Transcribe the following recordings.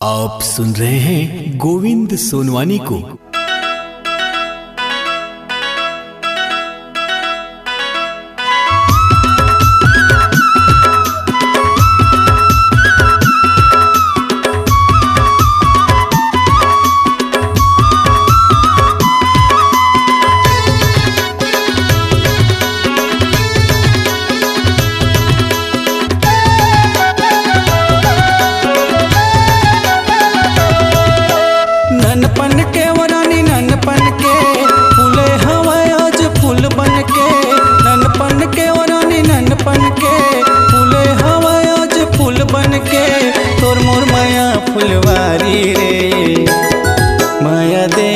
आप सुन रहे हैं गोविंद सोनवानी को। ननपन के वरानी ननपन के फूले हवा आज फूल बन के। ननपन के वरानी ननपन के फूले हवा आज फूल बन के। तोर मोर माया फुलवारी रे माया दे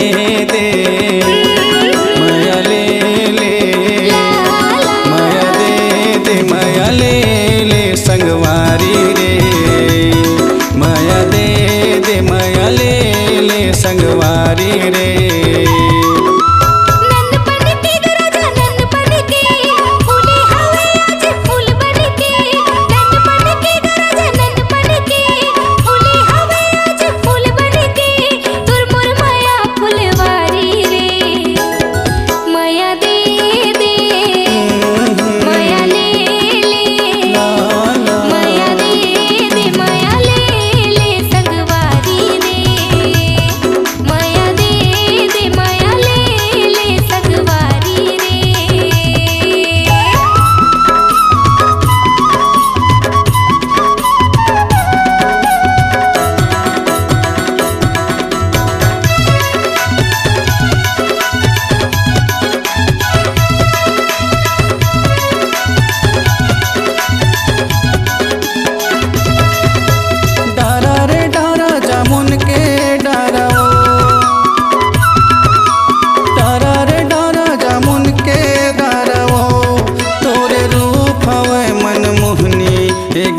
दे माया ले ले माया दे दे माया ले ले संगवारी रे माया दे दे माया ले ले संगवारी रे।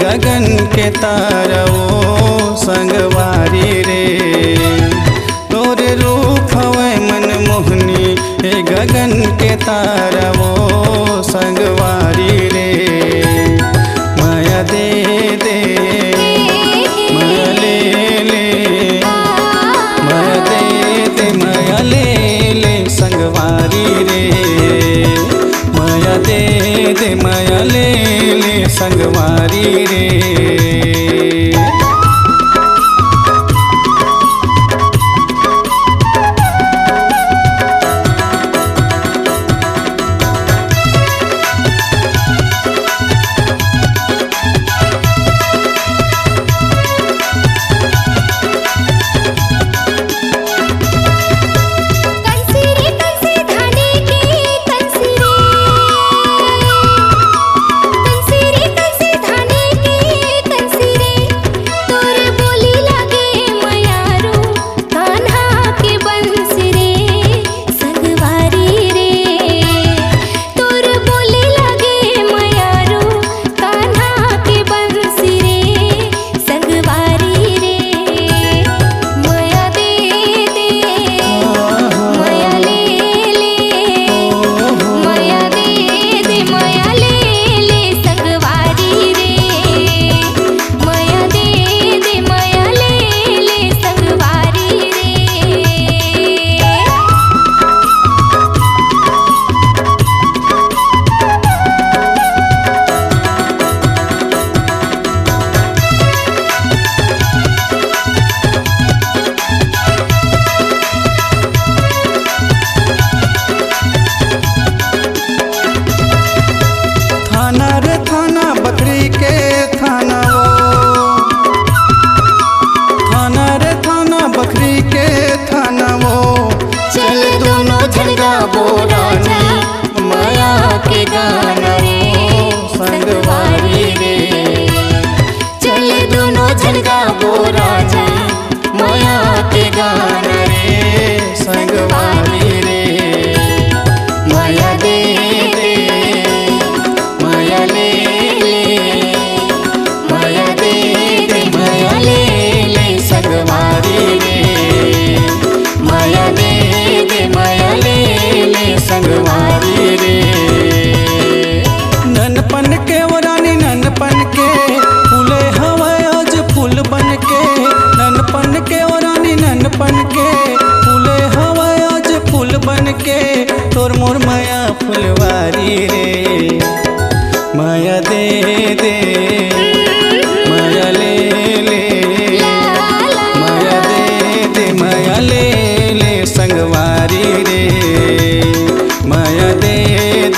गगन के तारवो संगवारी रे तोरे रूप हवे मन मोहनी हे गगन के तारवो संगवारी रे। माया दे दे माया ले ले माया दे दे माया ले ले संगवारी रे माया दे दे माया ले ले संगवारी रे। कंसी रे कंसी धानी के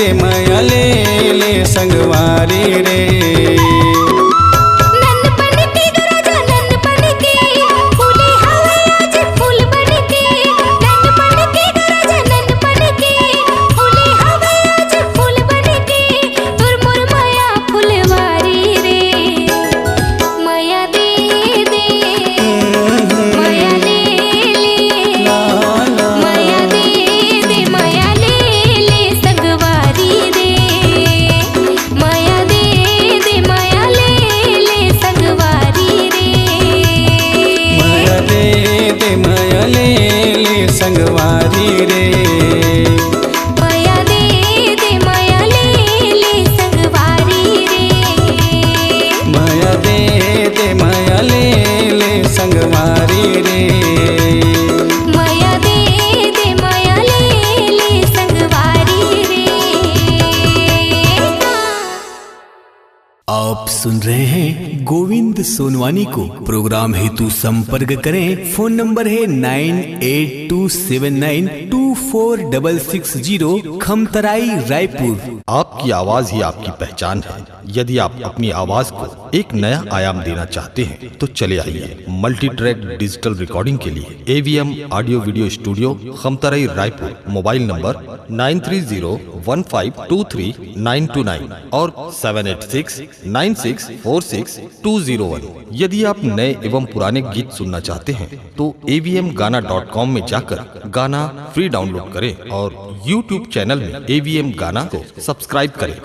दे माया ले संगवारी रे। संगवारी रे माया दे माया ले संगवारी रे। माया दे माया ले संगवारी रे। माया दे माया ले संगवारी रे। आप सुन रहे हैं गोविंद सोनवानी को। प्रोग्राम हेतु संपर्क करें। फोन नंबर है 9827924660 खमतराई रायपुर। आपकी आवाज ही आपकी पहचान है। यदि आप अपनी आवाज को एक नया आयाम देना चाहते हैं तो चले आइए मल्टी ट्रैक डिजिटल रिकॉर्डिंग के लिए AVM audio video studio Khamtarai Raipur. Mobile number 9301523929 और 7869646201। यदि आप नए एवं पुराने गीत सुनना चाहते हैं तो avmgana.com में जाकर गाना फ्री डाउनलोड करें और YouTube चैनल में AVM गाना को सब्सक्राइब करें।